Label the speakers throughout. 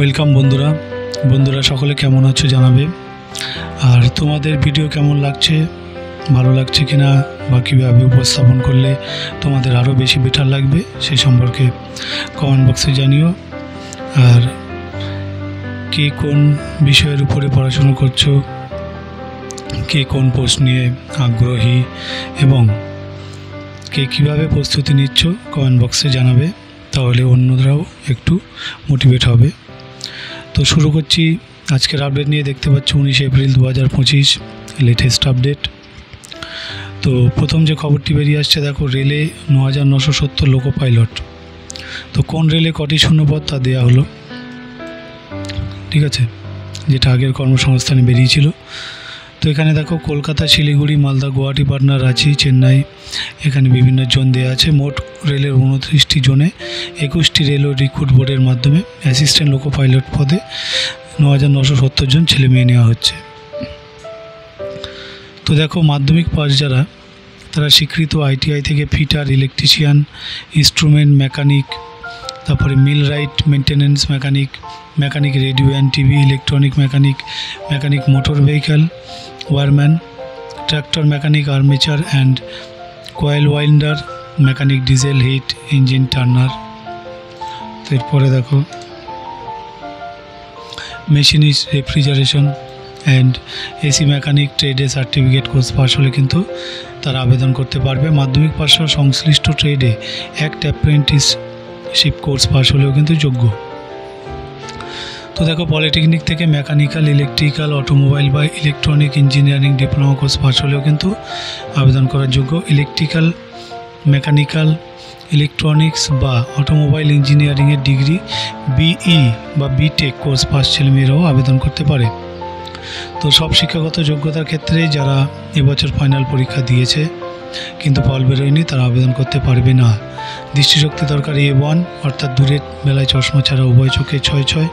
Speaker 1: Welcome বন্ধুরা সকলে কেমন আছো জানাবে। আর তোমাদের ভিডিও কেমন লাগছে, ভালো লাগছে কিনা বা কীভাবে উপস্থাপন করলে তোমাদের আরও বেশি বেটার লাগবে সেই সম্পর্কে কমেন্ট বক্সে জানিও। আর কে কোন বিষয়ের উপরে পড়াশোনা করছো, কে কোন পোস্ট নিয়ে আগ্রহী এবং কে কীভাবে প্রস্তুতি নিচ্ছ কমেন্ট বক্সে জানাবে, তাহলে অন্যরাও একটু মোটিভেট হবে। তো শুরু করছি আজকের আপডেট নিয়ে। দেখতে পাচ্ছ 19 এপ্রিল 2025 লেটেস্ট আপডেট। তো প্রথম যে খবরটি বেরিয়ে আসছে, দেখো রেলে 9970 লোকো পাইলট। তো কোন রেলে কটি শূন্যপদ তা দেওয়া হলো, ঠিক আছে, যেটা আগের কর্মসংস্থানে বেরিয়েছিল। তো এখানে দেখো কলকাতা, শিলিগুড়ি, মালদা, গুয়াহাটি, পাটনা, রাঁচি, চেন্নাই, এখানে বিভিন্ন জোন দেওয়া আছে। মোট রেলের 29টি জোনে 21টি রেলওয়ে রিক্রুট বোর্ডের মাধ্যমে অ্যাসিস্ট্যান্ট লোকো পাইলট পদে 9970 জন ছেলে মেয়ে নেওয়া হচ্ছে। তো দেখো মাধ্যমিক পাস যারা, তারা স্বীকৃত আইটিআই থেকে ফিটার, ইলেকট্রিশিয়ান, ইনস্ট্রুমেন্ট মেকানিক, তারপরে millwright, maintenance mechanic radio and TV, electronic mechanic motor vehicle, wireman, tractor mechanic, armature and coil winder mechanic, diesel heat engine turner. এরপরে দেখো machinist, refrigeration and AC mechanic ট্রেডে certificate course pass হলে কিন্তু তারা আবেদন করতে পারবে। মাধ্যমিক পাস হওয়া সংশ্লিষ্ট ট্রেডে অ্যাপ্রেন্টিসশিপ কোর্স পাস হলেও কিন্তু যোগ্য। তো দেখো পলিটেকনিক থেকে মেকানিক্যাল, ইলেকট্রিক্যাল, অটোমোবাইল বা electronic engineering diploma course pass হলেও কিন্তু আবেদন করার যোগ্য। ইলেকট্রিক্যাল, মেকানিক্যাল, ইলেকট্রনিক্স বা অটোমোবাইল ইঞ্জিনিয়ারিংয়ের ডিগ্রি, বিই বা বিটেক কোর্স পাস ছেলেমেয়েরাও আবেদন করতে পারে। তো সব শিক্ষাগত যোগ্যতার ক্ষেত্রে যারা এবছর ফাইনাল পরীক্ষা দিয়েছে কিন্তু ফল বেরোয়নি, তারা আবেদন করতে পারবে না। দৃষ্টিশক্তি দরকার A1, অর্থাৎ দূরের বেলায় চশমা ছাড়া উভয় চোখে 6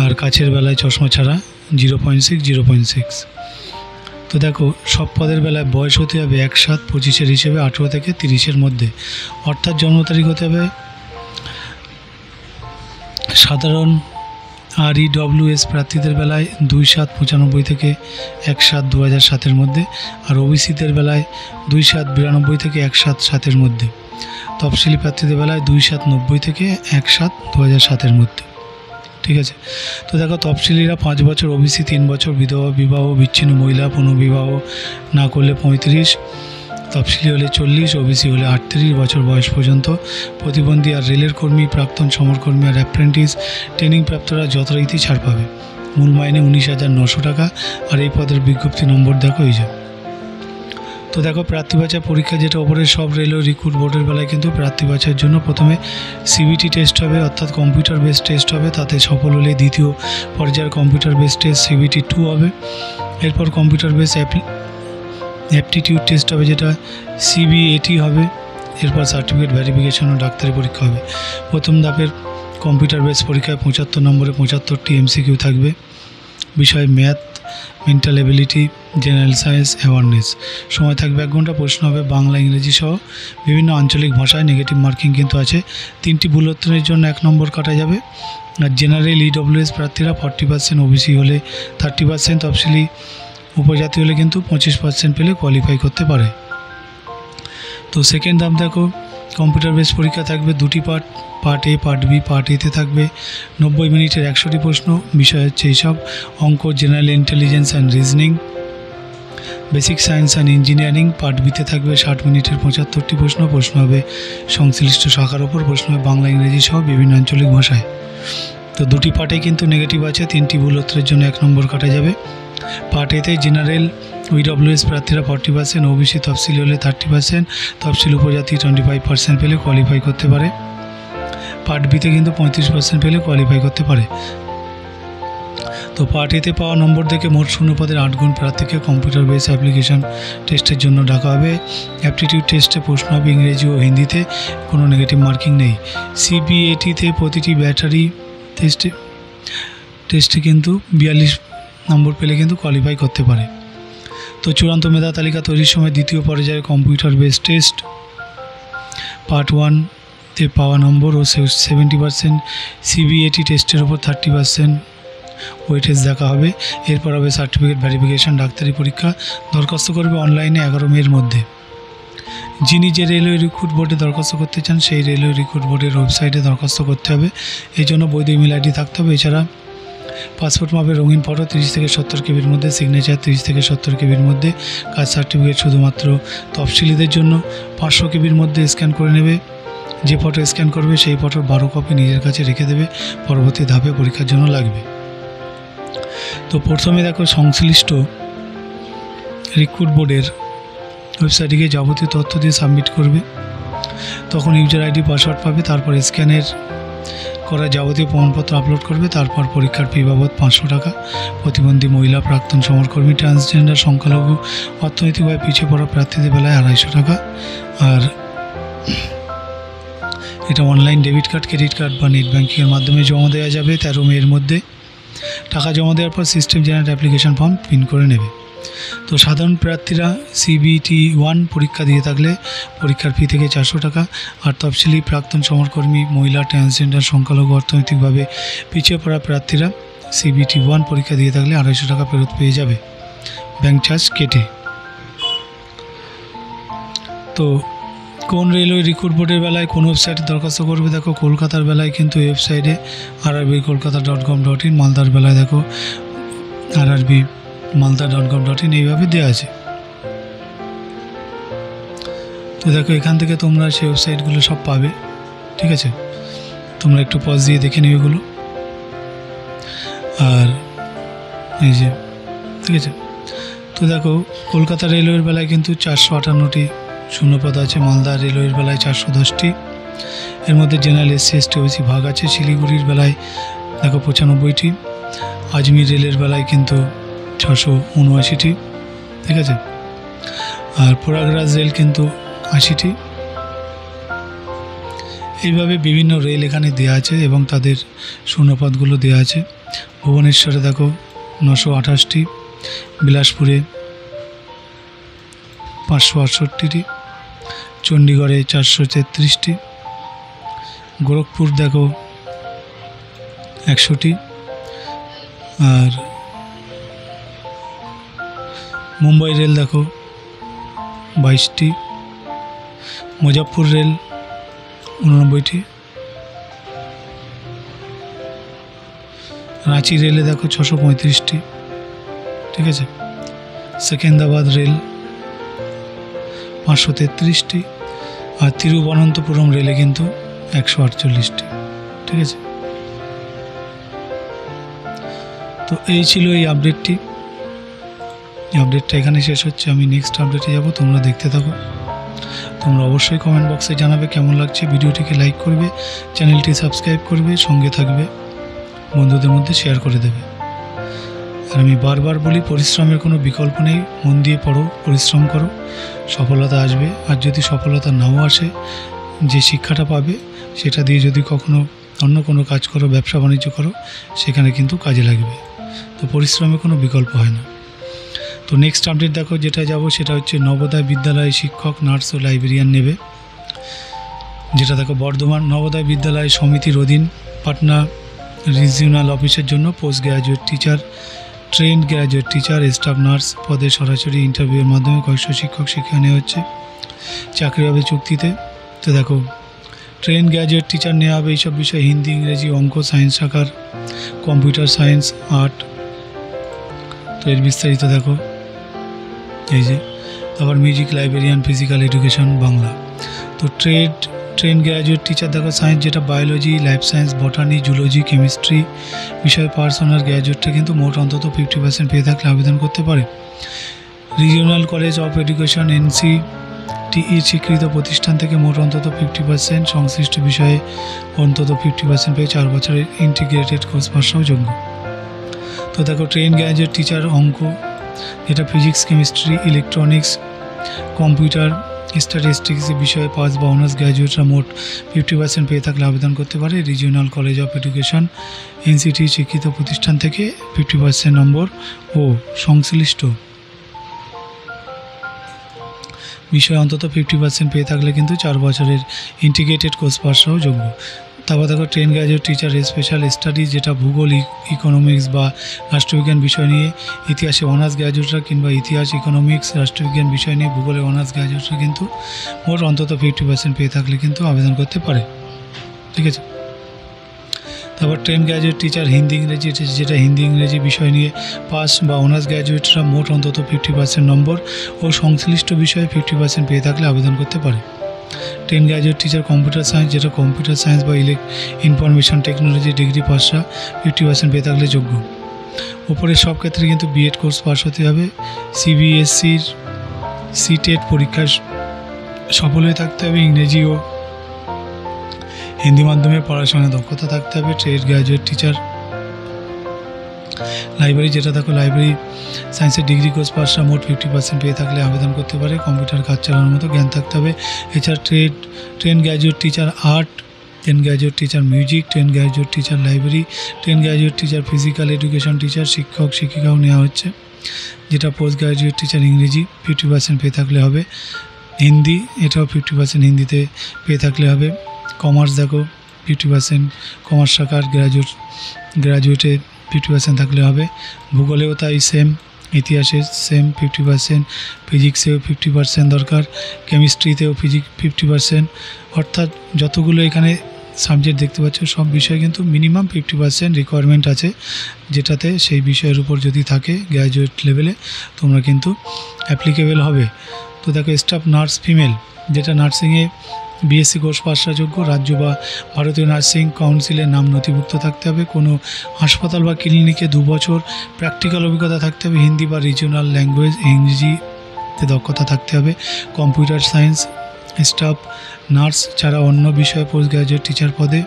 Speaker 1: আর কাছের বেলায় চশমা ছাড়া 0.6। তো দেখো সব পদের বেলায় বয়স হতে হবে 1/7/25 হিসেবে 18 থেকে 30-এর মধ্যে, অর্থাৎ জন্ম তারিখ হতে হবে সাধারণ REWS প্রার্থীদের বেলায় 2/7/95 থেকে 1/7/2007-এর মধ্যে, আর ওবিসিদের বেলায় 2/7/92 থেকে 1/7/07-এর মধ্যে, তফসিলি প্রার্থীদের বেলায় 2/7/90 থেকে 1/7/2007-এর মধ্যে, ঠিক আছে। তো দেখো তফসিলিরা 5 বছর, ওবিসি 3 বছর, বিধবা, বিবাহ বিচ্ছিন্ন মহিলা পুনর্বিবাহ না করলে 35, তফসিলি হলে 40, ওবিসি হলে 38 বছর বয়স পর্যন্ত, প্রতিবন্ধী আর রেলের কর্মী, প্রাক্তন সমরকর্মী আর অ্যাপ্রেন্টিস ট্রেনিং প্রাপ্তরা যথারীতি ছাড় পাবে। মূল মাইনে 19,900 টাকা। আর এই পদের বিজ্ঞপ্তি নম্বর দেখো এই যে। তো দেখো প্রার্থী বাছাই পরীক্ষা, যেটা ওপরের সব রেলওয়ে রিক্রুট বোর্ডের বেলায় কিন্তু প্রার্থী বাছাইয়ের জন্য প্রথমে সিবিটি টেস্ট হবে, অর্থাৎ কম্পিউটার বেসড টেস্ট হবে। তাতে সফল হলে দ্বিতীয় পর্যায়ের কম্পিউটার বেসড টেস্ট CBT 2 হবে। এরপর কম্পিউটার বেস অ্যাপটিটিউড টেস্ট হবে, যেটা CBAT হবে। এরপর সার্টিফিকেট ভেরিফিকেশন ও ডাক্তারি পরীক্ষা হবে। প্রথম ধাপের কম্পিউটার বেস পরীক্ষায় 75 নম্বরে 75টি MCQ থাকবে। বিষয় math, mental ability, general science, awareness. সময় থাকবে 1 ঘন্টা। প্রশ্ন হবে বাংলা, ইংরেজি সহ বিভিন্ন আঞ্চলিক ভাষায়। নেগেটিভ মার্কিং কিন্তু আছে। 3টি ভুল উত্তরের জন্য 1 নম্বর কাটা যাবে। আর জেনারেল EWS প্রার্থীরা 40%, ওবিসি হলে 30%, তফসিলি উপজাতি হলে কিন্তু 25% পেলে কোয়ালিফাই করতে পারে। তো সেকেন্ড ধাপ দেখো, কম্পিউটার বেস পরীক্ষা থাকবে 2টি part A, part B। Part এতে থাকবে 90 মিনিটের 100টি প্রশ্ন। বিষয় হচ্ছে এইসব অঙ্ক, general intelligence and reasoning, basic science and engineering. Part বিতে থাকবে 60 মিনিটের 75টি প্রশ্ন। প্রশ্ন হবে সংশ্লিষ্ট শাখার ওপর। প্রশ্ন হবে বাংলা, ইংরেজি সহ বিভিন্ন আঞ্চলিক ভাষায়। তো 2টি পার্টে কিন্তু নেগেটিভ আছে। 3টি ভুল উত্তরের জন্য 1 নম্বর কাটা যাবে। পার্ট এতে জেনারেল EWS প্রার্থীরা 40%, ওবিসি তফসিলি হলে 30%, তফসিলি উপজাতি 25% পেলে কোয়ালিফাই করতে পারে। পার্ট বিতে কিন্তু 35% পেলে কোয়ালিফাই করতে পারে। তো পার্ট এতে পাওয়া নম্বর থেকে মোট শূন্যপদের 8 গুণ প্রার্থীকে কম্পিউটার বেস অ্যাপ্লিকেশন টেস্টের জন্য ডাকা হবে। অ্যাপটিটিউড টেস্টে প্রশ্ন হবে ইংরেজি ও হিন্দিতে, কোনো নেগেটিভ মার্কিং নেই। CBAT-তে প্রতিটি ব্যাটারি টেস্টে কিন্তু 42 নম্বর পেলে কিন্তু কোয়ালিফাই করতে পারে। তো চূড়ান্ত মেধা তালিকা তৈরির সময় দ্বিতীয় পর্যায়ের কম্পিউটার বেস টেস্ট পার্ট 1 তে পাওয়া নম্বর ও 70% সিবিএটি টেস্টের ওপর 30% ওয়েটেজ দেখা হবে। এরপর হবে সার্টিফিকেট ভেরিফিকেশন, ডাক্তারি পরীক্ষা। দরখাস্ত করবে অনলাইনে 11 মের মধ্যে। যিনি যে রেলওয়ে রিক্রুট বোর্ডে দরখাস্ত করতে চান সেই রেলওয়ে রিক্রুট বোর্ডের ওয়েবসাইটে দরখাস্ত করতে হবে। এই জন্য বৈধ ইমেল আইডি থাকতে হবে। এছাড়া পাসপোর্ট মাপের রঙিন ফটো 30 থেকে 70 কেবির মধ্যে, সিগনেচার 30 থেকে 70 কেবির মধ্যে। কাস্ট সার্টিফিকেট শুধুমাত্র তফসিলিদের জন্য 500 কেবির মধ্যে স্ক্যান করে নেবে। যে ফটো স্ক্যান করবে সেই ফটোর 12 কপি নিজের কাছে রেখে দেবে, পরবর্তী ধাপে পরীক্ষার জন্য লাগবে। তো প্রথমে দেখো সংশ্লিষ্ট রিক্রুট বোর্ডের ওয়েবসাইটে গিয়ে যাবতীয় তথ্য দিয়ে সাবমিট করবে। তখন ইউজার আইডি পাসওয়ার্ড পাবে। তারপর স্ক্যানের করা যাবতীয় প্রমাণপত্র আপলোড করবে। তারপর পরীক্ষার ফি বাবদ 500 টাকা। প্রতিবন্ধী মহিলা, প্রাক্তন সমরকর্মী, ট্রান্সজেন্ডার, সংখ্যালঘু, অর্থনৈতিকভাবে পিছিয়ে পড়া প্রার্থীদের বেলায় 250 টাকা। আর এটা online debit card, credit card বা নেট ব্যাঙ্কিংয়ের মাধ্যমে জমা দেওয়া যাবে 13 মের মধ্যে। টাকা জমা দেওয়ার পর system generate application form print করে নেবে। তো সাধারণ প্রার্থীরা CBT 1 পরীক্ষা দিয়ে থাকলে পরীক্ষার ফি থেকে 400 টাকা। আর তফসিলি, প্রাক্তন সমরকর্মী, মহিলা, ট্রান্সজেন্ডার, সংখ্যালঘু, অর্থনৈতিকভাবে পিছিয়ে পড়া প্রার্থীরা CBT 1 পরীক্ষা দিয়ে থাকলে 250 টাকা ফেরত পেয়ে যাবে, ব্যাঙ্ক চার্জ কেটে। তো কোন রেলওয়ে রিক্রুট বোর্ডের বেলায় কোন ওয়েবসাইটে দরখাস্ত করবে দেখো, কলকাতার বেলায় কিন্তু ওয়েবসাইটে rrbkolkata.com.in, মালদার বেলায় দেখো rrbmalda.com.in, এইভাবে দেওয়া আছে। তো দেখো এখান থেকে তোমরা সেই ওয়েবসাইটগুলো সব পাবে, ঠিক আছে। তোমরা একটু পজ দিয়ে দেখে নিও এগুলো। আর এই যে, ঠিক আছে। তো দেখো কলকাতা রেলওয়ের বেলায় কিন্তু 458টি শূন্যপদ আছে, মালদা রেলওয়ের বেলায় 410টি, এর মধ্যে জেনারেল, SC, ST, OBC ভাগ আছে। শিলিগুড়ির বেলায় দেখো 95টি, আজমির রেলের বেলায় কিন্তু 679টি, ঠিক আছে। আর প্রয়াগরাজ রেল কিন্তু 80টি। এইভাবে বিভিন্ন রেল এখানে দেওয়া আছে এবং তাদের শূন্যপদগুলো দেওয়া আছে। ভুবনেশ্বরে দেখো 928টি, বিলাসপুরে 568টি, চণ্ডীগড়ে 433টি, গোরখপুর দেখো 100টি, আর মুম্বাই রেল দেখো 22টি, মুজফ্ফর রেল 89টি, রাঁচি রেলে দেখো 635টি, ঠিক আছে। সেকেন্দ্রাবাদ রেল 533টি, আর তিরুবনন্তপুরম রেলে কিন্তু 148টি, ঠিক আছে। তো এই ছিল এই আপডেটটি। এই আপডেটটা এখানে শেষ হচ্ছে। আমি নেক্সট আপডেটে যাব, তোমরা দেখতে থাকো। তোমরা অবশ্যই কমেন্ট বক্সে জানাবে কেমন লাগছে। ভিডিওটিকে লাইক করবে, চ্যানেলটি সাবস্ক্রাইব করবে, সঙ্গে থাকবে, বন্ধুদের মধ্যে শেয়ার করে দেবে। আর আমি বারবার বলি, পরিশ্রমের কোনো বিকল্প নেই। মন দিয়ে পড়ো, পরিশ্রম করো, সফলতা আসবে। আর যদি সফলতা নাও আসে, যে শিক্ষাটা পাবে সেটা দিয়ে যদি কখনো অন্য কোনো কাজ করো, ব্যবসা বাণিজ্য করো, সেখানে কিন্তু কাজে লাগবে। তো পরিশ্রমের কোনো বিকল্প হয় না। তো নেক্সট আপডেট দেখো, যেটা যাব সেটা হচ্ছে নবোদয় বিদ্যালয়ে শিক্ষক, নার্স ও লাইব্রেরিয়ান নেবে। যেটা দেখো বর্ধমান নবোদয় বিদ্যালয় সমিতির অধীন পাটনা রিজিওনাল অফিসের জন্য post graduate teacher, trend graduate teacher, staff nurse পদে সরাসরি ইন্টারভিউয়ের মাধ্যমে কয়েকশো শিক্ষক শিক্ষা নেওয়া হচ্ছে। চাকরি হবে চুক্তিতে। তো দেখো ট্রেন্ড গ্র্যাজুয়েট টিচার নেওয়া হবে এইসব বিষয়: হিন্দি, ইংরেজি, অঙ্ক, সায়েন্স শাখার, কম্পিউটার সায়েন্স, আর্ট। তো এর বিস্তারিত দেখো এই যে। তারপর music, librarian, physical education, Bangla. তো ট্রেন্ড গ্র্যাজুয়েট টিচার দেখো সায়েন্স, যেটা biology, life science, বটানি, zoology, chemistry বিষয়ে পার্স অনার গ্র্যাজুয়েটটা কিন্তু মোট অন্তত 50% পেয়ে থাকলে আবেদন করতে পারে। Regional college of education NCTE স্বীকৃত প্রতিষ্ঠান থেকে মোট অন্তত 50% সংশ্লিষ্ট বিষয়ে অন্তত 50% পেয়ে 4 বছরের ইন্টিগ্রেটেড কোর্স পাসও যোগ্য। তো দেখো ট্রেন্ড গ্র্যাজুয়েট টিচার অঙ্ক, যেটা physics, chemistry, electronics, computer, statistics বিষয়ে পাস বা অনার্স গ্র্যাজুয়েটরা মোট 50% পেয়ে থাকলে আবেদন করতে পারে। Regional college of education NCTE স্বীকৃত প্রতিষ্ঠান থেকে 50% নম্বর ও সংশ্লিষ্ট বিষয়ে অন্তত 50% পেয়ে থাকলে কিন্তু 4 বছরের ইন্টিগ্রেটেড কোর্স পাস সহ যোগ্য। তারপর দেখো train graduate teacher special studies, যেটা ভূগোল, ইকোনমিক্স বা রাষ্ট্রবিজ্ঞান বিষয় নিয়ে ইতিহাসে অনার্স গ্র্যাজুয়েটরা কিংবা ইতিহাস, ইকোনমিক্স, রাষ্ট্রবিজ্ঞান বিষয় নিয়ে ভূগোলে অনার্স গ্র্যাজুয়েটরা কিন্তু মোট অন্তত 50% পেয়ে থাকলে কিন্তু আবেদন করতে পারে। ঠিক আছে। তারপর ট্রেন গ্র্যাজুয়েট টিচার হিন্দি ইংরেজি, যেটা হিন্দি ইংরেজি বিষয় নিয়ে পাস বা অনার্স গ্র্যাজুয়েটরা মোট অন্তত 50% নম্বর ও সংশ্লিষ্ট বিষয়ে 50% পেয়ে থাকলে আবেদন করতে পারে। Train graduate teacher computer science, যেটা কম্পিউটার সায়েন্স বা ইনফরমেশন টেকনোলজি ডিগ্রি পাসরা 50% পেয়ে থাকলে যোগ্য। উপরের সব ক্ষেত্রে কিন্তু বিএড কোর্স পাস হতে হবে। সিবিএসসির সিটেট পরীক্ষায় সফল হয়ে থাকতে হবে। ইংরেজি ও হিন্দি মাধ্যমে পড়াশোনায় দক্ষতা থাকতে হবে। ট্রেড গ্র্যাজুয়েট টিচার লাইব্রেরি, যেটা দেখো লাইব্রেরি সায়েন্সের ডিগ্রি কোর্স পাসরা মোট 50% পেয়ে থাকলে আবেদন করতে পারে। কম্পিউটার কাজ চালানোর মতো জ্ঞান থাকতে হবে। এছাড়া train graduate teacher art, train graduate teacher music, train graduate teacher library, train graduate teacher physical education teacher, শিক্ষক শিক্ষিকাও নেওয়া হচ্ছে। যেটা পোস্ট গ্র্যাজুয়েট টিচার ইংরেজি 50% পেয়ে থাকলে হবে। হিন্দি, এটাও 50% হিন্দিতে পেয়ে থাকলে হবে। কমার্স দেখো 50% কমার্স শাখার গ্র্যাজুয়েটে 50% থাকলে হবে। ভূগোলেও তাই সেম, ইতিহাসে সেম 50%, ফিজিক্সেও 50% দরকার, কেমিস্ট্রিতেও 50%। অর্থাৎ যতগুলো এখানে সাবজেক্ট দেখতে পাচ্ছ সব বিষয়ে কিন্তু মিনিমাম 50% রিকোয়ারমেন্ট আছে, যেটাতে সেই বিষয়ের উপর যদি থাকে গ্র্যাজুয়েট লেভেলে তোমরা কিন্তু অ্যাপ্লিকেবল হবে। তো দেখো স্টাফ নার্স ফিমেল, যেটা নার্সিংয়ে বিএসসি কোর্স পাসরা যোগ্য। রাজ্য বা ভারতীয় নার্সিং কাউন্সিলের নাম নথিভুক্ত থাকতে হবে। কোনো হাসপাতাল বা ক্লিনিকে 2 বছর প্র্যাকটিক্যাল অভিজ্ঞতা থাকতে হবে। হিন্দি বা রিজিওনাল ল্যাঙ্গুয়েজ ইংরেজিতে দক্ষতা থাকতে হবে। কম্পিউটার সায়েন্স স্টাফ নার্স ছাড়া অন্য বিষয়ে পোস্ট গ্র্যাজুয়েট টিচার পদে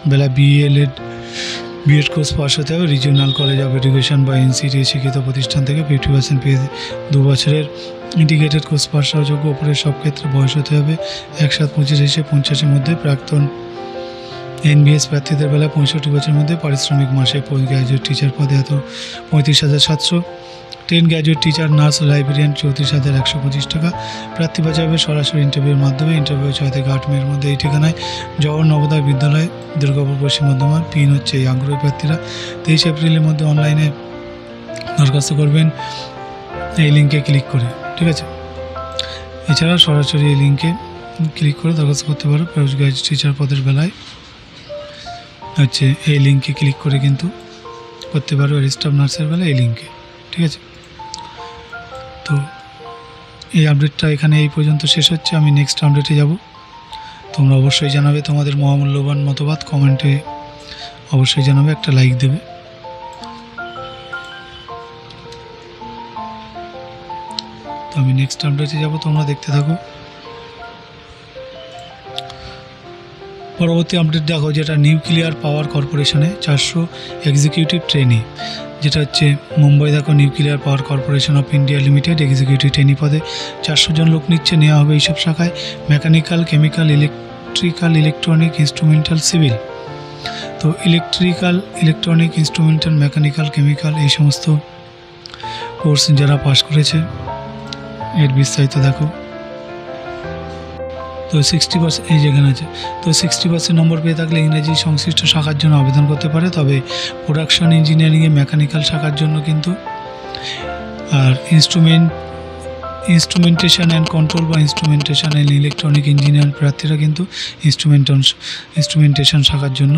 Speaker 1: বেলা বিএড কোর্স পাস হতে হবে। রিজিওনাল কলেজ অফ এডুকেশন বা এনসিটি শিক্ষিত প্রতিষ্ঠান থেকে 50% পেয়ে 2 বছরের ইন্টিগ্রেটেড কোর্স পাস যোগ্য। উপরের সব ক্ষেত্রে বয়স হতে হবে 1/7/25 এসে 50-এর মধ্যে। প্রাক্তন এনবিএস প্রার্থীদের বেলায় 65 বছরের মধ্যে। পারিশ্রমিক মাসে পোস্ট গ্র্যাজুয়েট টিচার পদে এত 35,700। Train graduate teacher nurse librarian 34,125 টাকা। প্রার্থী বাছা হবে সরাসরি ইন্টারভিউর মাধ্যমে। ইন্টারভিউ 6 থেকে 8 মের মধ্যে এই ঠিকানায় জওহর নবোদয় বিদ্যালয়, দুর্গাপুর, পশ্চিম বর্ধমান। পিন হচ্ছে এই আগ্রহী প্রার্থীরা 23 এপ্রিলের মধ্যে অনলাইনে দরখাস্ত করবেন এই লিঙ্কে ক্লিক করে। ঠিক আছে। এছাড়া সরাসরি এই লিঙ্কে ক্লিক করে দরখাস্ত করতে পারো। পোস্ট গ্র্যাজুয়েট টিচার পদের বেলায় হচ্ছে এই লিঙ্কে ক্লিক করে কিন্তু করতে পারো। স্টাফ নার্সের বেলায় এই লিঙ্কে। ঠিক আছে। তো এই আপডেটটা এখানে এই পর্যন্ত শেষ হচ্ছে। আমি নেক্সট আপডেটে যাব। তোমরা অবশ্যই জানাবে তোমাদের মহামূল্যবান মতবাদ, কমেন্টে অবশ্যই জানাবে, একটা লাইক দেবে। তো আমি নেক্সট আপডেটে যাব, তোমরা দেখতে থাকো। পরবর্তী আপডেট দেখো, যেটা নিউক্লিয়ার পাওয়ার কর্পোরেশনে 400 এক্সিকিউটিভ ট্রেনি, যেটা হচ্ছে মুম্বাই দেখো nuclear power corporation of India limited executive trainee পদে 400 জন লোক নিচ্ছে। নেওয়া হবে এইসব শাখায় mechanical, chemical, electrical, electronic, instrumental, civil. তো electrical, electronic, instrumental, mechanical, chemical এই সমস্ত কোর্স যারা পাশ করেছে এর বিস্তারিত দেখো। তো 60% এই যেখানে আছে। তো 60% নম্বর পেয়ে থাকলে ইংরেজি সংশ্লিষ্ট শাখার জন্য আবেদন করতে পারে। তবে প্রোডাকশন ইঞ্জিনিয়ারিংয়ে মেকানিক্যাল শাখার জন্য কিন্তু আর ইনস্ট্রুমেন্টেশন অ্যান্ড কন্ট্রোল বা ইনস্ট্রুমেন্টেশন অ্যান্ড ইলেকট্রনিক ইঞ্জিনিয়ার প্রার্থীরা কিন্তু ইনস্ট্রুমেন্টেশন শাখার জন্য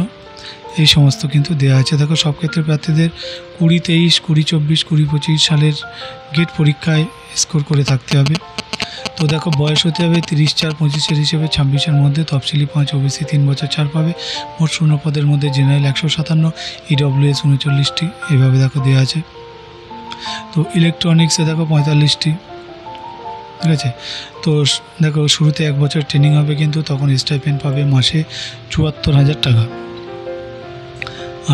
Speaker 1: এই সমস্ত কিন্তু দেওয়া আছে। দেখো সব ক্ষেত্রে প্রার্থীদের 2023, 2024, 2025 সালের গেট পরীক্ষায় স্কোর করে থাকতে হবে। তো দেখো বয়স হতে হবে 30/4/25 হিসেবে 26-এর মধ্যে। তফসিলি 5, ওবিসি 3 বছর ছাড় পাবে। মোট শূন্য পদের মধ্যে জেনারেল 157, ইডব্লিউএস 39টি, এইভাবে দেখো দেওয়া আছে। তো ইলেকট্রনিক্সে দেখো 45টি। ঠিক আছে। তো দেখো শুরুতে 1 বছর ট্রেনিং হবে, কিন্তু তখন স্টাইপেন্ড পাবে মাসে 74,000 টাকা।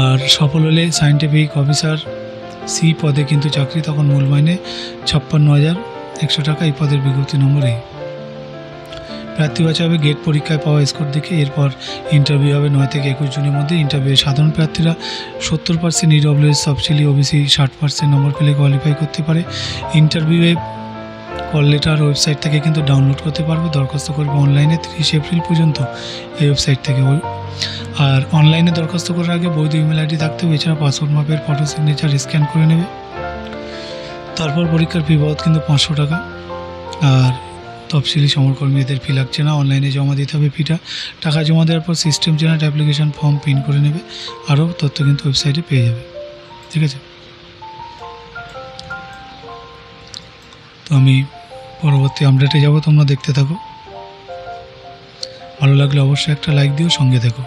Speaker 1: আর সফল হলে সায়েন্টিফিক অফিসার সি পদে কিন্তু চাকরি, তখন মূল মাইনে 56,100 টাকা। এই পদের বিজ্ঞপ্তি নম্বরে প্রার্থী বাছা হবে গেট পরীক্ষায় পাওয়া স্কোর দেখে। এরপর ইন্টারভিউ হবে 9 থেকে 21 জুনের মধ্যে। ইন্টারভিউয়ে সাধারণ প্রার্থীরা 70%, ইডব্লিউএস, তফসিলি, ওবিসি 60% নম্বর পেলে কোয়ালিফাই করতে পারে। ইন্টারভিউয়ে কল লেটার ওয়েবসাইট থেকে কিন্তু ডাউনলোড করতে পারবে। দরখাস্ত করবে অনলাইনে 30 এপ্রিল পর্যন্ত এই ওয়েবসাইট থেকে। আর অনলাইনে দরখাস্ত করার আগে বৈধ ইমেল আইডি থাকতে হবে। এছাড়া পাসপোর্ট মাপের ফটো সিগনেচার স্ক্যান করে নেবে। তারপর পরীক্ষার ফি বাবদ কিন্তু 500 টাকা। আর তফসিলি সমরকর্মী এদের ফি লাগছে না, অনলাইনে জমা দিতে হবে ফিটা। টাকা জমা দেওয়ার পর system generate application form print করে নেবে। আরও তথ্য কিন্তু ওয়েবসাইটে পেয়ে যাবে। ঠিক আছে, তো আমি পরবর্তী আপডেটে যাব, তোমরা দেখতে থাকো। ভালো লাগলে অবশ্যই একটা লাইক দিও, সঙ্গে দেখো।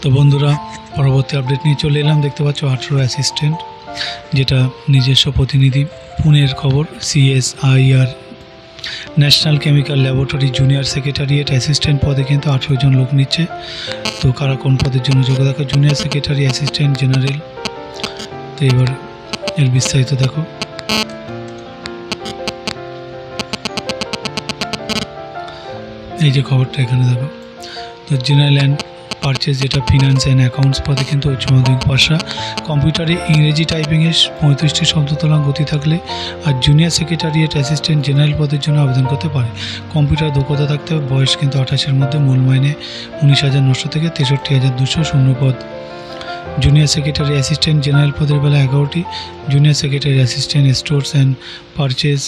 Speaker 1: তো বন্ধুরা, পরবর্তী আপডেট নিয়ে চলে এলাম। দেখতে পাচ্ছ 18 অ্যাসিস্ট্যান্ট, যেটা নিজস্ব প্রতিনিধি পুনের খবর। CSIR national chemical laboratory junior secretariat assistant পদে কিন্তু 18 জন লোক নিচ্ছে। তো কারা কোন পদের জন্য যোগ্য দেখো, জুনিয়র সেক্রেটারি অ্যাসিস্ট্যান্ট জেনারেল। তো এবার এর বিস্তারিত দেখো। এই যে খবরটা এখানে দেখো। তো জেনারেল অ্যান্ড পারচেজ, যেটা ফিনান্স অ্যান্ড অ্যাকাউন্টস পদে কিন্তু উচ্চ মাধ্যমিক পাশা, কম্পিউটারে ইংরেজি টাইপিংয়ে 35টি শব্দ তোলার গতি থাকলে। আর জুনিয়র সেক্রেটারিয়েট অ্যাসিস্ট্যান্ট জেনারেল পদের জন্য আবেদন করতে পারে। কম্পিউটার দক্ষতা থাকতে হবে। বয়স কিন্তু 28-এর মধ্যে। মূল মাইনে 19,900 থেকে 63,200। শূন্য পদ জুনিয়র সেক্রেটারি অ্যাসিস্ট্যান্ট জেনারেল পদের বেলায় 11টি। Junior secretary assistant stores and purchase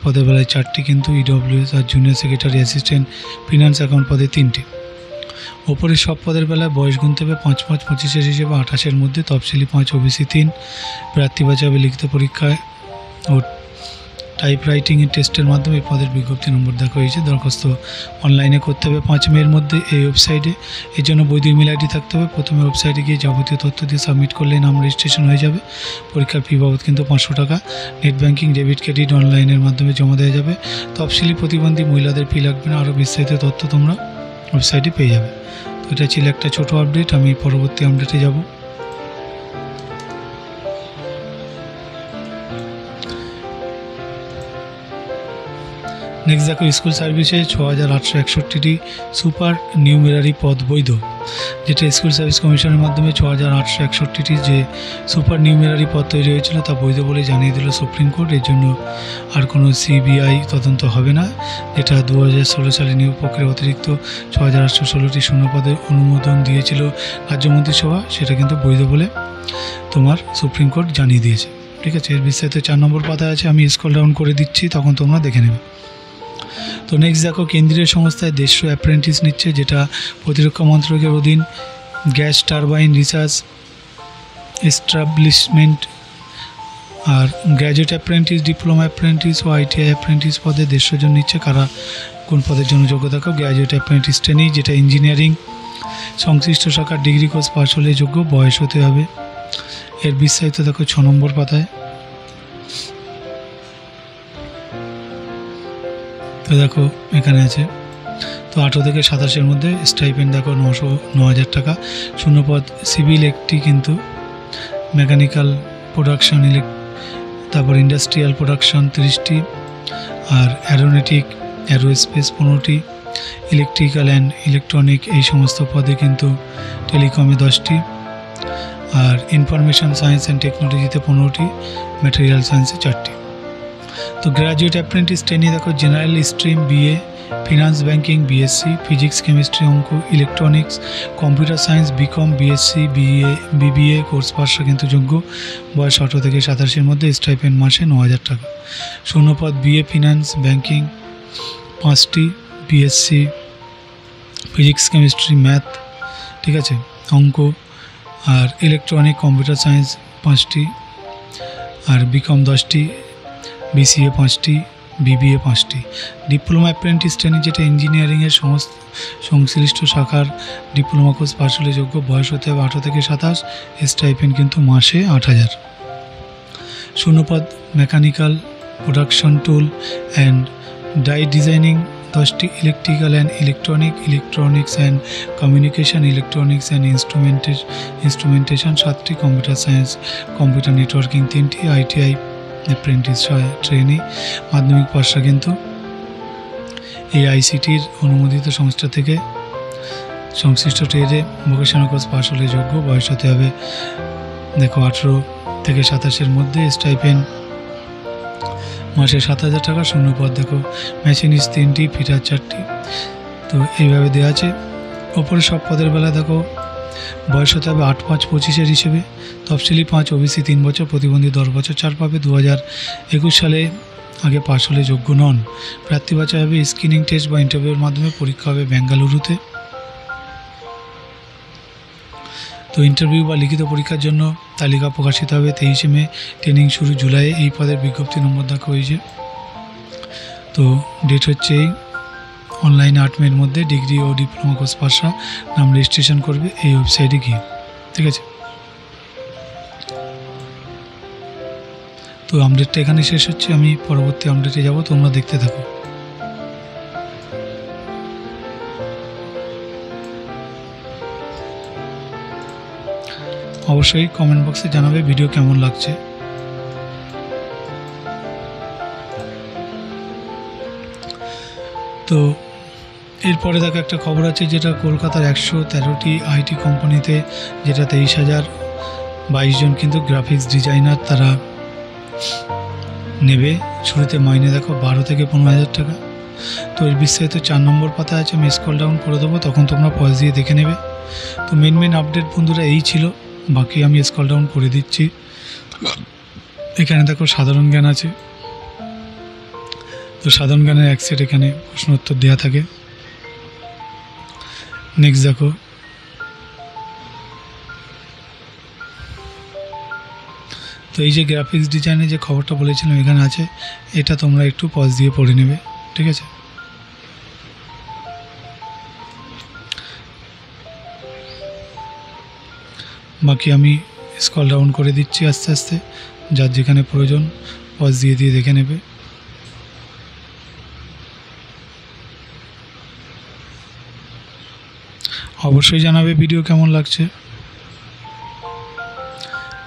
Speaker 1: পদের বেলায় 4টি কিন্তু EWS। আর junior secretary assistant finance account পদে 3টি। ওপরের সব পদের বেলায় বয়স গুনতে হবে 5-5-25 হিসেবে 28-এর মধ্যে। তফসিলি 5, OBC 3। প্রার্থী বাঁচাবে লিখিত পরীক্ষায় ও টাইপ রাইটিং টেস্টের মাধ্যমে। এই পদের বিজ্ঞপ্তি নম্বর দেখা হয়েছে। দরখাস্ত অনলাইনে করতে হবে 5 মের মধ্যে এই ওয়েবসাইটে। এর জন্য বৈধ ইমেল আইডি থাকতে হবে। প্রথমে ওয়েবসাইটে গিয়ে যাবতীয় তথ্য দিয়ে সাবমিট করলে নাম রেজিস্ট্রেশন হয়ে যাবে। পরীক্ষার ফি বাবদ কিন্তু 500 টাকা। নেট ব্যাঙ্কিং, ডেবিট, ক্রেডিট অনলাইনের মাধ্যমে জমা দেওয়া যাবে। তফসিলি প্রতিবন্ধী মহিলাদের ফি লাগবে না। আরও বিস্তারিত তথ্য তোমরা ওয়েবসাইটে পেয়ে যাবে। তো এটা ছিল একটা ছোট আপডেট। আমি পরবর্তী আপডেটে যাব। নেক্সট দেখো, স্কুল সার্ভিসে 6,861টি সুপার নিউমেরারি পদ বৈধ। যেটা স্কুল সার্ভিস কমিশনের মাধ্যমে 6,861টি যে সুপার নিউমেরারি পদ তৈরি হয়েছিল তা বৈধ বলে জানিয়ে দিল সুপ্রিম কোর্ট। এর জন্য আর কোনো CBI তদন্ত হবে না। যেটা 2016 সালে নিয়োগ প্রক্রিয়ার অতিরিক্ত 6,816টি শূন্য পদে অনুমোদন দিয়েছিল রাজ্য মন্ত্রিসভা, সেটা কিন্তু বৈধ বলে তোমার সুপ্রিম কোর্ট জানিয়ে দিয়েছে। ঠিক আছে, এর বিস্তারিত 4 নম্বর পাতায় আছে। আমি স্ক্রল ডাউন করে দিচ্ছি, তখন তোমরা দেখে নেবে। তো নেক্সট দেখো, কেন্দ্রীয় সংস্থায় 150 অ্যাপ্রেন্টিস নিচ্ছে, যেটা প্রতিরক্ষা মন্ত্রকের অধীন গ্যাস টারবাইন রিসার্চ এস্টাবলিশমেন্ট। আর গ্র্যাজুয়েট অ্যাপ্রেন্টিস, ডিপ্লোমা অ্যাপ্রেন্টিস ও ITI অ্যাপ্রেন্টিস পদে 150 জন নিচ্ছে। কারা কোন পদের জন্য যোগ্য দেখো, গ্র্যাজুয়েট অ্যাপ্রেন্টিস ট্রেনিং, যেটা ইঞ্জিনিয়ারিং সংশ্লিষ্ট শাখার ডিগ্রি কোর্স পাস হলে যোগ্য। বয়স হতে হবে। এর বিস্তারিত দেখো 6 নম্বর পাতায়। তো দেখো এখানে আছে। তো 18 থেকে 27-এর মধ্যে। স্টাইপেন্ড দেখো 9,000 টাকা। শূন্যপদ সিভিল একটি কিন্তু, মেকানিক্যাল প্রোডাকশন, তারপর ইন্ডাস্ট্রিয়াল প্রোডাকশন 30টি। আর অ্যারোনটিক, অ্যারোস্পেস 15টি। ইলেকট্রিক্যাল অ্যান্ড ইলেকট্রনিক এই সমস্ত পদে কিন্তু টেলিকমে 10টি। আর ইনফরমেশন সায়েন্স অ্যান্ড টেকনোলজিতে 15টি। ম্যাটেরিয়াল সায়েন্সে 4টি। তো গ্র্যাজুয়েট অ্যাপ্রেন্টিস ট্রেনিং দেখো, general stream BA, finance banking BSc, physics chemistry অঙ্ক, electronics, computer science BCom, BSc, BBA course পাশা কিন্তু যোগ্য। বয়স 18 থেকে 87-এর মধ্যে। স্টাইপেন্ড মাসে 9,000 টাকা। শূন্যপদ BA ফিনান্স ব্যাঙ্কিং 5টি, BSc ফিজিক্স কেমিস্ট্রি ম্যাথ, ঠিক আছে, অঙ্ক। আর ইলেকট্রনিক কম্পিউটার সায়েন্স 5টি। আর BCom 10টি, BCA 5টি, BBA 5টি। ডিপ্লোমা অ্যাপ্রেন্টিস ট্রেনিং, যেটা ইঞ্জিনিয়ারিংয়ের সংশ্লিষ্ট শাখার ডিপ্লোমা কোর্স পাস হলে যোগ্য। বয়স হতে হবে 18 থেকে 27। স্টাইপেন্ড কিন্তু মাসে 8,000। শূন্যপদ mechanical production tool and die designing 10টি। Electrical and electronics and communication, electronics and instrumentation 7টি। কম্পিউটার সায়েন্স, কম্পিউটার নেটওয়ার্কিং 3টি। ITI অ্যাপ্রেন্টিস ট্রেনি মাধ্যমিক পাশা কিন্তু AICTR অনুমোদিত সংস্থা থেকে সংশ্লিষ্ট ট্রেডে ভোকেশনাল কোর্স পাস হলে যোগ্য। বয়স হতে হবে দেখো 18 থেকে 27-এর মধ্যে। স্টাইপেন্ড মাসে 7,000 টাকা। শূন্য পদ দেখো মেশিনিস্ট 3টি, ফিটার 4টি। তো এইভাবে দেওয়া আছে। ওপরে সব পদের বেলা দেখো বয়স হতে হবে 8-5-25 হিসেবে। তফসিলি 5, ওবিসি 3 বছর, প্রতিবন্ধী 10 বছর ছাড় পাবে। 2021 সালে আগে পাশ হলে যোগ্য নন। প্রার্থী বাছাই হবে স্ক্রিনিং টেস্ট বা ইন্টারভিউর মাধ্যমে। পরীক্ষা হবে বেঙ্গালুরুতে। তো ইন্টারভিউ বা লিখিত পরীক্ষার জন্য তালিকা প্রকাশিত হবে 23 মে। ট্রেনিং শুরু জুলাইয়ে। এই পদের বিজ্ঞপ্তি নম্বর দেখো এই যে। তো ডেট হচ্ছে এই অনলাইনে 8 মের মধ্যে। ডিগ্রি ও ডিপ্লোমা কোর্স পাশরা নাম রেজিস্ট্রেশন করবে এই ওয়েবসাইটে গিয়ে, ঠিক আছে। তো আপডেটটা এখানে শেষ হচ্ছে। আমি পরবর্তী আপডেটে যাব, তোমরা দেখতে থাকো। অবশ্যই কমেন্ট বক্সে জানাবে ভিডিও কেমন লাগছে। তো এরপরে দেখো একটা খবর আছে, যেটা কলকাতার 113টি আইটি কোম্পানিতে, যেটা 23,022 জন কিন্তু গ্রাফিক্স ডিজাইনার তারা নেবে। শুরুতে মাইনে দেখো 12 থেকে 15,000 টাকা। তো এর বিস্তারিত 4 নম্বর পাতা আছে, আমি স্ক্রল ডাউন করে দেবো, তখন তোমরা পজ দিয়ে দেখে নেবে। তো মেন আপডেট বন্ধুরা এই ছিল, বাকি আমি স্ক্রল ডাউন করে দিচ্ছি। এখানে দেখো সাধারণ জ্ঞান আছে। তো সাধারণ জ্ঞানের এক সেট এখানে প্রশ্ন উত্তর দেওয়া থাকে। নেক্সট দেখো তো এই যে গ্রাফিক্স ডিজাইনের যে খবরটা বলেছিলাম এখানে আছে, এটা তোমরা একটু পজ দিয়ে পড়ে নেবে, ঠিক আছে। বাকি আমি স্ক্রল ডাউন করে দিচ্ছি আস্তে আস্তে, যার যেখানে প্রয়োজন পজ দিয়ে দেখে নেবে। অবশ্যই জানাবে ভিডিও কেমন লাগছে।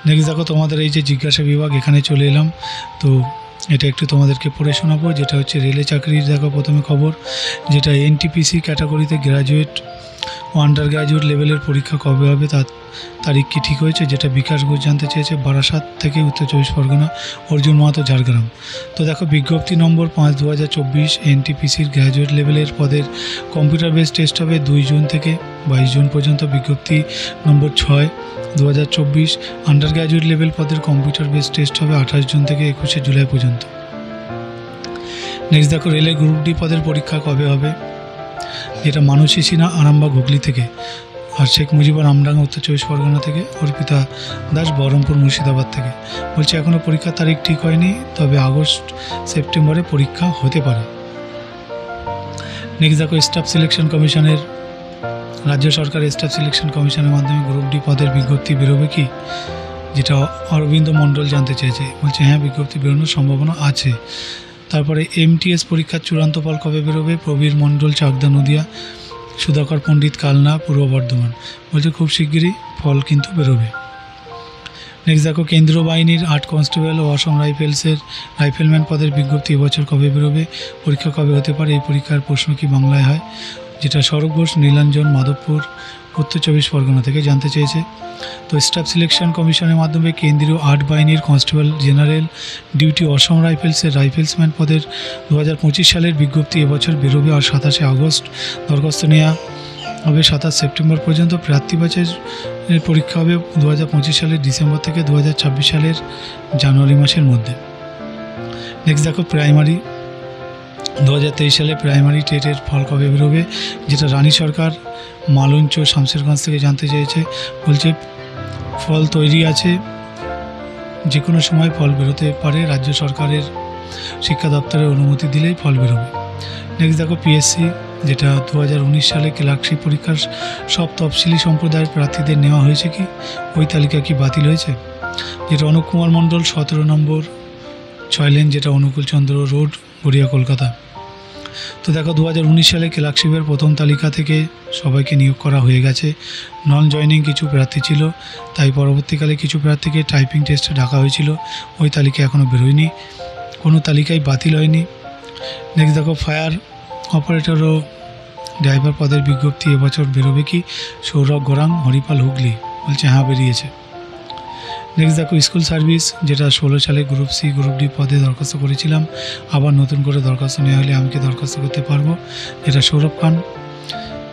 Speaker 1: নেক্সট দেখো তোমাদের এই যে জিজ্ঞাসা বিভাগ, এখানে চলে এলাম। তো এটা একটু তোমাদেরকে পড়ে শোনাবো, যেটা হচ্ছে রেলে চাকরির দেখো প্রথমে খবর, যেটা এনটিপিসি ক্যাটাগরিতে গ্র্যাজুয়েট ও আন্ডার গ্র্যাজুয়েট লেভেলের পরীক্ষা কবে হবে তার তারিখ কি ঠিক হয়েছে, যেটা বিকাশ ঘোষ জানতে চেয়েছে। বারাসাত থেকে উত্তর 24 পরগনা, অর্জুন মাহাতো ঝাড়গ্রাম। তো দেখো বিজ্ঞপ্তি নম্বর 5/2024, এনটিপিসির গ্র্যাজুয়েট লেভেলের পদের কম্পিউটার বেস টেস্ট হবে 2 জুন থেকে 22 জুন পর্যন্ত। বিজ্ঞপ্তি নম্বর 6/2024, আন্ডার গ্র্যাজুয়েট লেভেল পদের কম্পিউটার বেস টেস্ট হবে 28 জুন থেকে 21 জুলাই পর্যন্ত। নেক্সট দেখো রেলের গ্রুপ ডি পদের পরীক্ষা কবে হবে, যেটা মানসী সিনহা আরামবাগ হুগলি থেকে, আর শেখ মুজিবুর আমডাঙ্গা উত্তর 24 পরগনা থেকে, অর্পিতা দাস বহরমপুর মুর্শিদাবাদ থেকে। বলছে এখনও পরীক্ষার তারিখ ঠিক হয়নি, তবে আগস্ট সেপ্টেম্বরে পরীক্ষা হতে পারে। নেক্সট দেখো স্টাফ সিলেকশন কমিশনের, রাজ্য সরকারের স্টাফ সিলেকশন কমিশনের মাধ্যমে গ্রুপ ডি পদের বিজ্ঞপ্তি বেরোবে কি, যেটা অরবিন্দ মণ্ডল জানতে চেয়েছে। বলছে হ্যাঁ, বিজ্ঞপ্তি বেরোনোর সম্ভাবনা আছে। তারপরে এমটিএস পরীক্ষার চূড়ান্ত ফল কবে বেরোবে, প্রবীর মণ্ডল চাকদা নদিয়া, সুধাকর পণ্ডিত কালনা পূর্ব বর্ধমান। বলছে খুব শিগগিরই ফল কিন্তু বেরোবে। নেক্সট দেখো কেন্দ্রীয় বাহিনীর 8 কনস্টেবল ও অসম রাইফেলসের রাইফেলম্যান পদের বিজ্ঞপ্তি এবছর কবে বেরোবে, পরীক্ষা কবে হতে পারে, এই পরীক্ষার প্রশ্ন কি বাংলায় হয়, যেটা সৌরভ ঘোষ নীলাঞ্জন মাধবপুর উত্তর 24 পরগনা থেকে জানতে চেয়েছে। তো স্টাফ সিলেকশন কমিশনের মাধ্যমে কেন্দ্রীয় 8 বাহিনীর কনস্টেবল জেনারেল ডিউটি অসম রাইফেলসের রাইফেলসম্যান পদের 2025 সালের বিজ্ঞপ্তি এবছর বেরোবে। আর 27 আগস্ট দরখাস্ত নেওয়া হবে 27 সেপ্টেম্বর পর্যন্ত। প্রার্থী বাছাইয়ের পরীক্ষা হবে 2025 সালের ডিসেম্বর থেকে 2026 সালের জানুয়ারি মাসের মধ্যে। নেক্সট দেখো প্রাইমারি 2023 সালে প্রাইমারি টেটের ফল কবে বেরোবে, যেটা রানী সরকার মালঞ্চ শামশেরগঞ্জ থেকে জানতে চেয়েছে। বলছে ফল তৈরি আছে, যে কোনো সময় ফল বেরোতে পারে, রাজ্য সরকারের শিক্ষা দপ্তরের অনুমতি দিলেই ফল বেরোবে। নেক্সট দেখো পিএসসি, যেটা 2019 সালে ক্লার্কশিপ পরীক্ষার সব তফসিলি সম্প্রদায়ের প্রার্থীদের নেওয়া হয়েছে কি, ওই তালিকা কি বাতিল হয়েছে, যেটা অনুপ কুমার মণ্ডল 17 নম্বর 6 লেন, যেটা অনুকূল চন্দ্র রোড গড়িয়া কলকাতা। তো দেখো 2019 সালে ক্লার্কশিপের প্রথম তালিকা থেকে সবাইকে নিয়োগ করা হয়ে গেছে। নন জয়নিং কিছু প্রার্থী ছিল, তাই পরবর্তীকালে কিছু প্রার্থীকে টাইপিং টেস্টে ডাকা হয়েছিল, ওই তালিকা এখনও বেরোয়নি, কোনো তালিকাই বাতিল হয়নি। নেক্সট দেখো ফায়ার অপারেটর ও ড্রাইভার পদের বিজ্ঞপ্তি এবছর বেরোবে কি, সৌরভ গোরাং হরিপাল হুগলি। বলছে হ্যাঁ বেরিয়েছে। নেক্সট দেখো স্কুল সার্ভিস, যেটা 16 সালে গ্রুপ সি গ্রুপ ডি পদে দরখাস্ত করেছিলাম, আবার নতুন করে দরখাস্ত নেওয়া হলে আমি কি দরখাস্ত করতে পারবো? যেটা সৌরভ খান,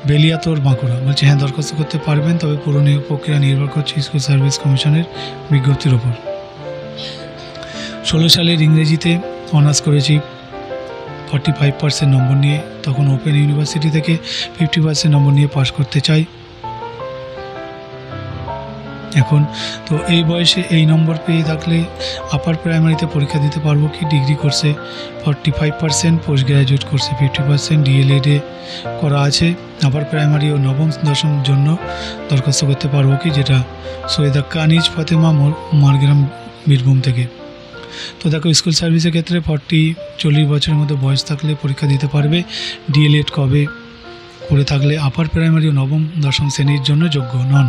Speaker 1: বেলিয়াতোর, বাঁকুড়া, বলছে হ্যাঁ দরখাস্ত করতে পারবেন, তবে পুরো নিয়োগ প্রক্রিয়া নির্ভর করছে স্কুল সার্ভিস কমিশনের বিজ্ঞপ্তির ওপর। 16 সালের ইংরেজিতে অনার্স করেছি 45% নম্বর নিয়ে, তখন ওপেন ইউনিভার্সিটি থেকে 50% নম্বর নিয়ে পাশ করতে চাই। এখন তো এই বয়সে এই নম্বর পেয়ে থাকলে আপার প্রাইমারিতে পরীক্ষা দিতে পারবো কি? ডিগ্রি কোর্সে 45%, পোস্ট গ্র্যাজুয়েট কোর্সে 50%, ডিএলএডে করা আছে। আপার প্রাইমারি ও নবম দশম জন্য দরখাস্ত করতে পারবো কি? যেটা সৈয়দা কানিজ ফাতেমা, মারগ্রাম, বীরভূম থেকে। তো দেখো স্কুল সার্ভিসের ক্ষেত্রে 40 বছরের মধ্যে বয়স থাকলে পরীক্ষা দিতে পারবে। ডিএলএড কবে করে থাকলে আপার প্রাইমারি ও নবম দশম শ্রেণীর জন্য যোগ্য নন।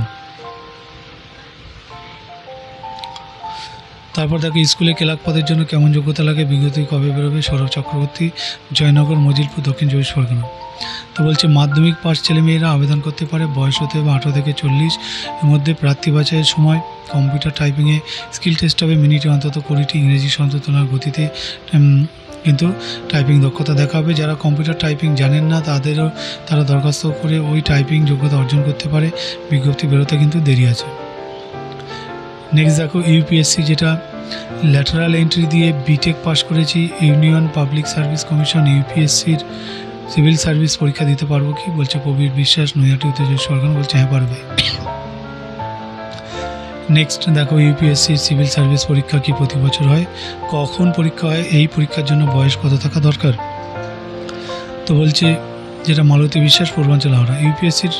Speaker 1: তারপর দেখো স্কুলে ক্লার্ক পদের জন্য কেমন যোগ্যতা লাগে, বিজ্ঞপ্তি কবে বেরোবে? সৌরভ চক্রবর্তী, জয়নগর, মজিলপুর, দক্ষিণ 24 পরগনা। তো বলছে মাধ্যমিক পাস ছেলেমেয়েরা আবেদন করতে পারে, বয়স হতে হবে 18 থেকে 40 এর মধ্যে। প্রার্থী বাছাইয়ের সময় কম্পিউটার টাইপিংয়ে স্কিল টেস্ট হবে, মিনিটে অন্তত 20টি, ইংরেজি সন্তোলনার গতিতে কিন্তু টাইপিং দক্ষতা দেখা হবে। যারা কম্পিউটার টাইপিং জানেন না তারা দরখাস্ত করে ওই টাইপিং যোগ্যতা অর্জন করতে পারে। বিজ্ঞপ্তি বেরোতে কিন্তু দেরি আছে। নেক্সট দেখো ইউপিএসসি, যেটা ল্যাটারাল এন্ট্রি দিয়ে বিটেক পাস করেছি, ইউনিয়ন পাবলিক সার্ভিস কমিশন ইউপিএসসির সিভিল সার্ভিস পরীক্ষা দিতে পারবো কি? বলছে প্রবীর বিশ্বাস, নৈহাটি, উত্তর 24 পরগনা, বলছে হ্যাঁ পারবে। নেক্সট দেখো ইউপিএসসির সিভিল সার্ভিস পরীক্ষা কি প্রতি বছর হয়? কখন পরীক্ষা হয়? এই পরীক্ষার জন্য বয়স কত থাকা দরকার? তো বলছে যেটা মালতী বিশ্বাস, পূর্বাঞ্চল, হাওড়া, ইউপিএসসির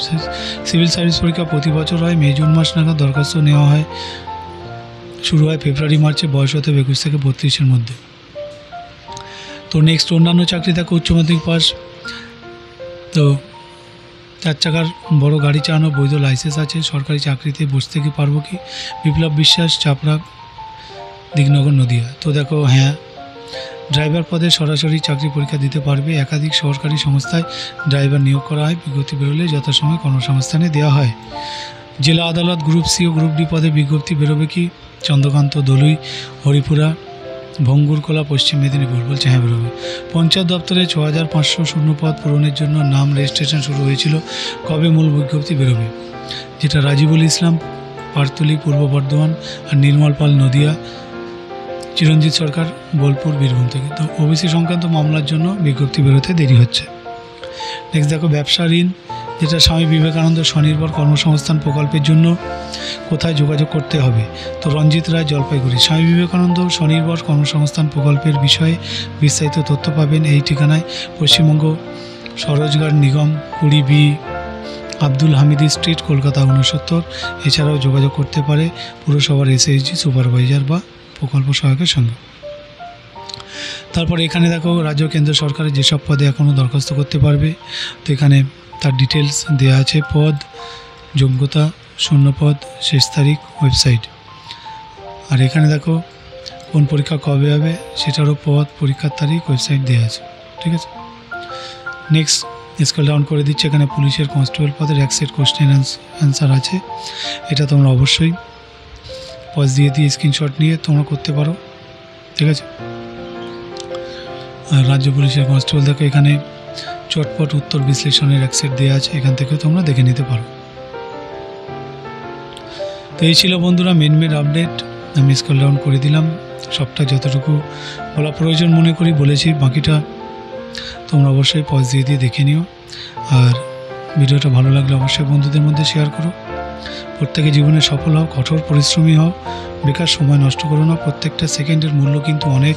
Speaker 1: সিভিল সার্ভিস পরীক্ষা প্রতি বছর হয়, মে জুন মাস নাগাদ দরখাস্ত নেওয়া হয়, শুরু হয় ফেব্রুয়ারি মার্চে, বয়স হতে 21 থেকে 32-এর মধ্যে। তো নেক্সট অন্যান্য চাকরি দেখো উচ্চ মাধ্যমিক পাস, তো 4 চাকার বড় গাড়ি চালানো বৈধ লাইসেন্স আছে, সরকারি চাকরিতে বসতে কি পারবো কি? বিপ্লব বিশ্বাস, চাপড়া, দিগনগর, নদিয়া। তো দেখো হ্যাঁ ড্রাইভার পদে সরাসরি চাকরি পরীক্ষা দিতে পারবে। একাধিক সরকারি সংস্থায় ড্রাইভার নিয়োগ করা হয়, বিজ্ঞপ্তি বেরোলে যথাসময়ে কর্মসংস্থানে দেওয়া হয়। জেলা আদালত গ্রুপ সি ও গ্রুপ ডি পদে বিজ্ঞপ্তি বেরোবে কি? চন্দ্রকান্ত, দলুই, হরিপুরা, ভঙ্গুরকোলা, পশ্চিম মেদিনীপুর, বলছে হ্যাঁ বেরোবে। পঞ্চায়েত দপ্তরে 6500 শূন্যপদ পূরণের জন্য নাম রেজিস্ট্রেশন শুরু হয়েছিল, কবে মূল বিজ্ঞপ্তি বেরোবে? যেটা রাজিবুল ইসলাম, পারতুলি, পূর্ব বর্ধমান, আর নির্মল পাল, নদিয়া, চিরঞ্জিত সরকার, বোলপুর, বীরভূম থেকে। তো ওবিসি সংক্রান্ত মামলার জন্য বিজ্ঞপ্তি বেরোতে দেরি হচ্ছে। নেক্সট দেখো ব্যবসা ঋণ, যেটা স্বামী বিবেকানন্দ স্বনির্ভর কর্মসংস্থান প্রকল্পের জন্য কোথায় যোগাযোগ করতে হবে? তো রঞ্জিত রায়, জলপাইগুড়ি। স্বামী বিবেকানন্দ স্বনির্ভর কর্মসংস্থান প্রকল্পের বিষয়ে বিস্তারিত তথ্য পাবেন এই ঠিকানায়, পশ্চিমবঙ্গ স্বরোজগার নিগম, 20B Abdul Hamidi street, Kolkata 69। এছাড়াও যোগাযোগ করতে পারে পুরসভার এসএইচজি সুপারভাইজার বা প্রকল্প সহায়কের সঙ্গে। তারপর এখানে দেখো রাজ্য কেন্দ্র সরকারের যেসব পদে এখনও দরখাস্ত করতে পারবে, তো এখানে তার ডিটেলস দেওয়া আছে, পদ, যোগ্যতা, শূন্যপদ, শেষ তারিখ, ওয়েবসাইট। আর এখানে দেখো কোন পরীক্ষা কবে হবে সেটারও পদ, পরীক্ষার তারিখ, ওয়েবসাইট দেওয়া আছে। ঠিক আছে, নেক্সট স্কেল ডাউন করে দিচ্ছে। এখানে পুলিশের কনস্টেবল পদের এক সেট কোশ্চেন অ্যান্সার আছে, এটা তোমরা অবশ্যই পজ দিয়ে স্ক্রিনশট নিয়ে তোমরা করতে পারো। ঠিক আছে, আর রাজ্য পুলিশের কনস্টেবল দেখো এখানে চটপট উত্তর বিশ্লেষণের এক সেট দেওয়া আছে, এখান থেকে তোমরা দেখে নিতে পারো। তো এই ছিল বন্ধুরা মেন আপডেট, আমি স্কেল ডাউন করে দিলাম, সবটা যতটুকু বলা প্রয়োজন মনে করি বলেছি, বাকিটা তোমরা অবশ্যই পজ দিয়ে দেখে নিও। আর ভিডিওটা ভালো লাগলে অবশ্যই বন্ধুদের মধ্যে শেয়ার করো। প্রত্যেকে জীবনে সফল হও, কঠোর পরিশ্রমী হও, বেকার সময় নষ্ট করো না। প্রত্যেকটা সেকেন্ডের মূল্য কিন্তু অনেক।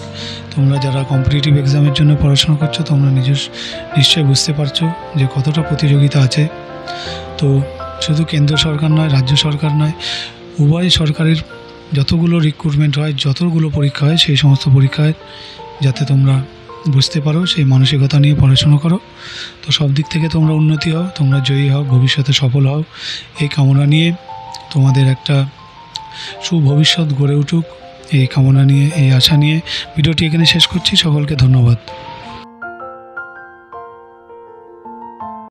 Speaker 1: তোমরা যারা কম্পিটিটিভ এক্সামের জন্য পড়াশোনা করছো, তোমরা নিশ্চয়ই বুঝতে পারছো যে কতটা প্রতিযোগিতা আছে। তো শুধু কেন্দ্র সরকার নয়, রাজ্য সরকার নয়, উভয় সরকারের যতগুলো রিক্রুটমেন্ট হয়, যতগুলো পরীক্ষা হয়, সেই সমস্ত পরীক্ষায় যাতে তোমরা বুঝতে পারো, সেই মানসিকতা নিয়ে পড়াশোনা করো। তো সব দিক থেকে তোমরা উন্নতি হও, তোমরা জয়ী হও, ভবিষ্যতে সফল হও, এই কামনা নিয়ে তোমাদের একটা সুভবিষ্যৎ গড়ে উঠুক, এই কামনা নিয়ে, এই আশা নিয়ে ভিডিওটি এখানে শেষ করছি। সকলকে ধন্যবাদ।